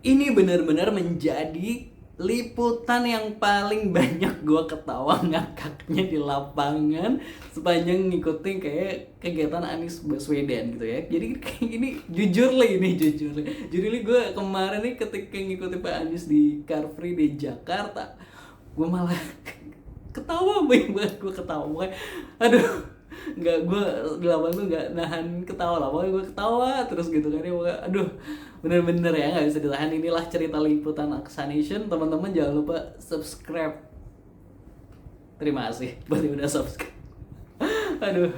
Ini benar-benar menjadi liputan yang paling banyak gue ketawa ngakaknya di lapangan sepanjang ngikutin kayak kegiatan Anies Baswedan gitu ya. Jadi kayak ini jujur nih gue kemarin nih ketika ngikutin Pak Anies di Car Free di Jakarta, gue malah ketawa banget, gue ketawa pokoknya. Aduh, nggak, gue di lapangan tuh nggak nahan ketawa lah, pokoknya gue ketawa terus gitu kan ya, pokoknya aduh, bener-bener ya nggak bisa ditahan. Inilah cerita liputan Aksa Nation. Teman-teman jangan lupa subscribe. Terima kasih buat yang udah subscribe. Aduh.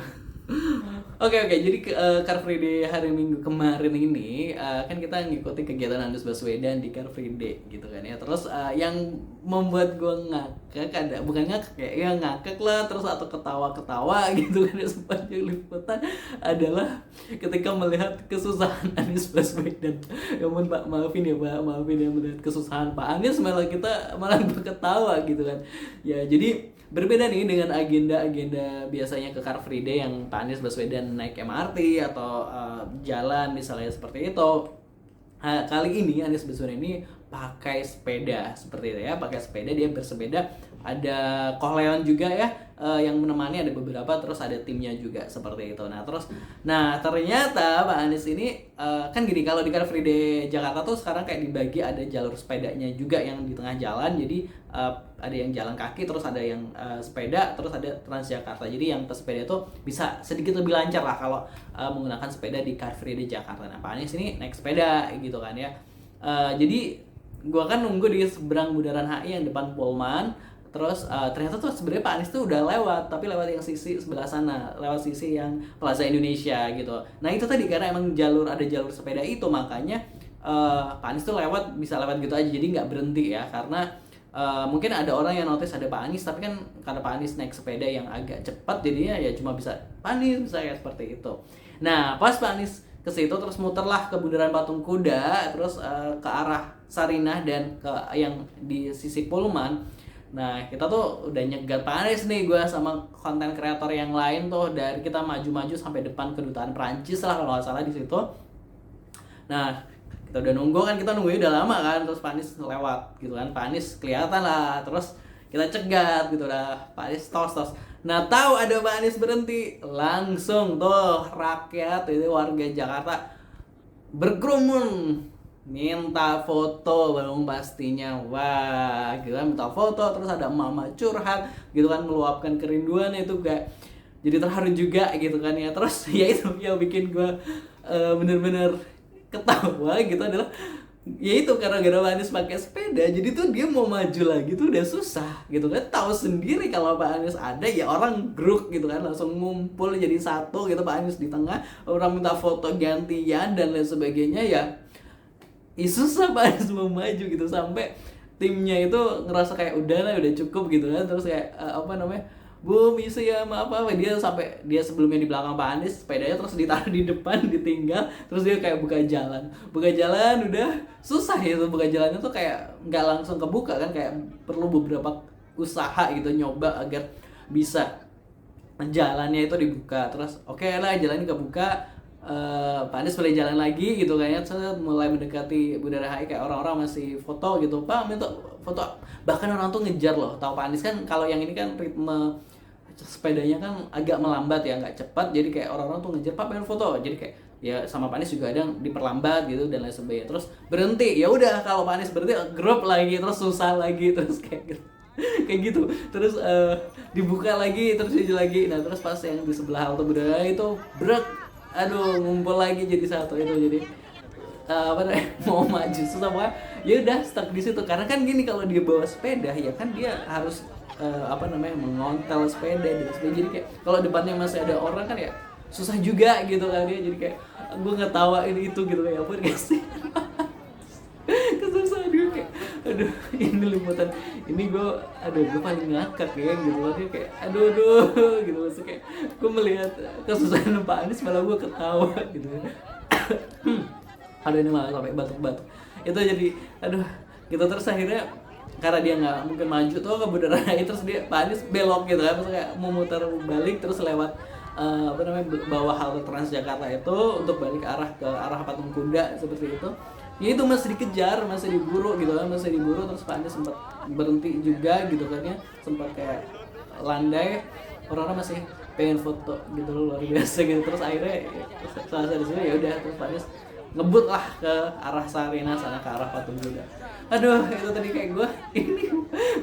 Oke, jadi Car Free Day hari Minggu kemarin ini kan kita ngikutin kegiatan Anies Baswedan di Car Free Day gitu kan ya. Terus yang membuat gue ngakak, ada bukan ngakak ya ngakak lah terus atau ketawa-ketawa gitu kan ya, sepanjang liputan adalah ketika melihat kesusahan Anies Baswedan. Ya mohon Pak, maafin ya Pak, maafin ya melihat kesusahan Pak Anies, malah kita malah ketawa gitu kan. Ya jadi berbeda nih dengan agenda-agenda biasanya ke Car Free Day yang Pak Anies Baswedan naik MRT atau jalan misalnya seperti itu. Kali ini Anies Baswedan ini pakai sepeda seperti itu ya, pakai sepeda, dia bersepeda, ada Koleon juga ya yang menemani, ada beberapa, terus ada timnya juga seperti itu. Nah ternyata Pak Anies ini kan gini, kalau di Car Free Day Jakarta tuh sekarang kayak dibagi, ada jalur sepedanya juga yang di tengah jalan, jadi ada yang jalan kaki, terus ada yang sepeda, terus ada Transjakarta. Jadi yang pesepeda itu bisa sedikit lebih lancar lah kalau menggunakan sepeda di Car Free Day Jakarta. Nah Pak Anies ini naik sepeda gitu kan ya. Jadi gua kan nunggu di seberang Bundaran HI yang depan Polman. Terus ternyata tuh sebenarnya Pak Anies tuh udah lewat, tapi lewat yang sisi sebelah sana, lewat sisi yang Plaza Indonesia gitu. Nah itu tadi karena emang ada jalur sepeda itu, makanya Pak Anies tuh bisa lewat gitu aja, jadi nggak berhenti ya, karena mungkin ada orang yang notice ada Pak Anies, tapi kan karena Pak Anies naik sepeda yang agak cepat, jadinya ya cuma bisa Pak Anies bisa ya seperti itu. Nah pas Pak Anies ke situ terus muterlah ke Bundaran Patung Kuda, terus ke arah Sarinah dan ke yang di sisi Pullman. Nah kita tuh udah nyegat Pak Anies nih, gue sama konten kreator yang lain tuh, dari kita maju-maju sampai depan kedutaan Prancis lah kalau nggak salah di situ. Nah kita udah nunggu kan, kita nunggunya udah lama kan, terus Pak Anies lewat gitu kan, Pak Anies kelihatan lah, terus kita cegat gitu lah, Pak Anies tos. Nah tahu ada Pak Anies berhenti, langsung tuh rakyat itu, warga Jakarta berkerumun minta foto dong pastinya. Wah gitu kan, minta foto, terus ada mama curhat gitu kan, meluapkan kerinduan itu kayak jadi terharu juga gitu kan ya. Terus ya itu yang bikin gue bener-bener ketawa gitu adalah ya itu, karena gara Anies pakai sepeda, jadi tuh dia mau maju lagi tuh udah susah gitu kan. Tahu sendiri kalau Pak Anies ada ya orang gruk gitu kan, langsung ngumpul jadi satu gitu, Pak Anies di tengah, orang minta foto gantian dan lain sebagainya ya. Susah Pak Anies mau maju gitu, sampai timnya itu ngerasa kayak udah lah, udah cukup gitu kan. Terus kayak apa namanya, Bu bisa ya maaf apa, dia sebelumnya di belakang Pak Anies sepedanya, terus ditaruh di depan ditinggal, terus dia kayak buka jalan udah susah ya tuh, buka jalannya tuh kayak nggak langsung kebuka kan, kayak perlu beberapa usaha gitu nyoba agar bisa jalannya itu dibuka. Terus oke lah jalannya kebuka, Pak Anies mulai jalan lagi gitu kayaknya, mulai mendekati Bundaran HI, kayak orang-orang masih foto gitu, Pak minta foto, bahkan orang tuh ngejar loh. Tahu Pak Anies kan kalau yang ini kan ritme sepedanya kan agak melambat ya, nggak cepat, jadi kayak orang-orang tuh ngejar, Pak pengen foto, jadi kayak ya sama Pak Anies juga ada yang diperlambat gitu dan lain sebagainya. Terus berhenti, ya udah kalau Pak Anies berhenti grup lagi, terus susah lagi, terus kayak gitu. Kayak gitu, terus dibuka lagi, terus jadi lagi. Nah terus pas yang di sebelah halte Bundaran itu brek, aduh ngumpul lagi jadi satu itu, jadi apa namanya, mau maju susah banget. Ya udah stuck di situ, karena kan gini, kalau dia bawa sepeda ya kan dia harus apa namanya, mengontel sepeda dan sebagainya. Jadi kayak kalau depannya masih ada orang kan ya susah juga gitu kan dia, jadi kayak gue ngetawain itu gitu kayak apa gak sih. Kesusahan gue kayak aduh, ini liputan ini gue paling ngakak ya gitu loh, kayak aduh gitu, maksudnya kayak gue melihat kesusahan Pak Anies malah gue ketawa gitu. Aduh ini malah sampai batuk-batuk itu, jadi aduh gitu. Terus akhirnya karena dia nggak mungkin maju tuh ke Bundaran HI, terus dia Pak Anies belok gitu kan, terus kayak mau muter balik, terus lewat bawah halte Transjakarta itu untuk balik ke arah Patung Kuda seperti itu. ya itu masih dikejar, masih diburu gitu kan, masih diburu. Terus Pak Anies sempat berhenti juga gitu kan ya, sempat kayak landai, orang-orang masih pengen foto gitu loh, luar biasa gitu. Terus akhirnya ya, selesai di sini ya udah, terus Pak Anies ngebut lah ke arah Sarina sana, ke arah Patung Kuda. Aduh, itu tadi kayak gue ini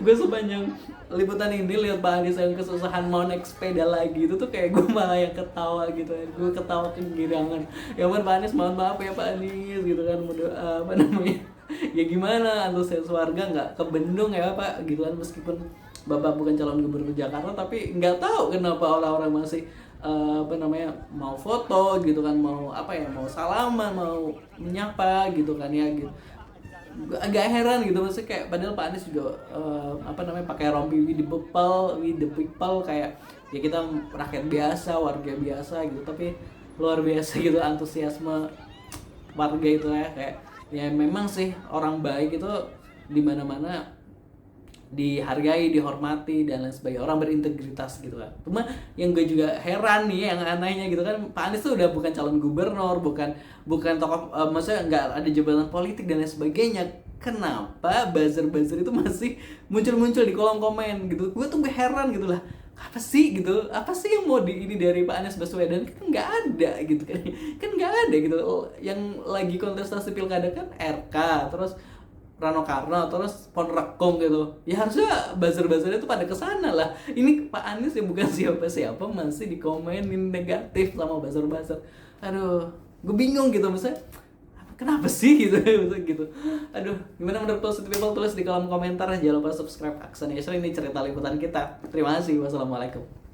gue sepanjang liputan ini lihat Pak Anies yang kesusahan mau naik sepeda lagi, itu tuh kayak gue malah yang ketawa gitu, gue ketawa kegirangan. Ya ampun Pak Anies, mohon maaf ya Pak Anies gitu kan, apa namanya, ya gimana, antusias warga nggak kebendung ya Pak gitu kan, meskipun Bapak bukan calon gubernur Jakarta, tapi nggak tahu kenapa orang-orang masih apa namanya, mau foto gitu kan, mau apa ya, mau salaman, mau menyapa gitu kan ya gitu. Agak heran gitu, maksudnya kayak padahal Pak Anies juga apa namanya, pakai rompi with the people kayak ya kita rakyat biasa, warga biasa gitu, tapi luar biasa gitu antusiasme warga itu ya. Kayak ya memang sih orang baik itu di mana-mana dihargai, dihormati dan lain sebagainya, orang berintegritas gitu kan. Cuma yang gue juga heran nih, yang anehnya gitu kan, Pak Anies tuh udah bukan calon gubernur, bukan tokoh, maksudnya nggak ada jabatan politik dan lain sebagainya. Kenapa buzzer-buzzer itu masih muncul-muncul di kolom komen gitu? Gue tuh heran gitu lah. Apa sih gitu? Apa sih yang mau ini dari Pak Anies Baswedan? Kan nggak ada gitu kan. Kan nggak ada gitu. Yang lagi kontestasi pilkada kan RK, terus Rano Karno, terus Ponrekong gitu. Ya harusnya buzzer-buzzer itu pada kesana lah. Ini Pak Anies yang bukan siapa-siapa masih dikomenin negatif sama buzzer-buzzer. Aduh, gue bingung gitu, maksudnya kenapa sih gitu gitu. Aduh, gimana menurut Positive People, tulis di kolom komentar. Jangan lupa subscribe Aksa Nation. Ini cerita liputan kita. Terima kasih. Wassalamualaikum.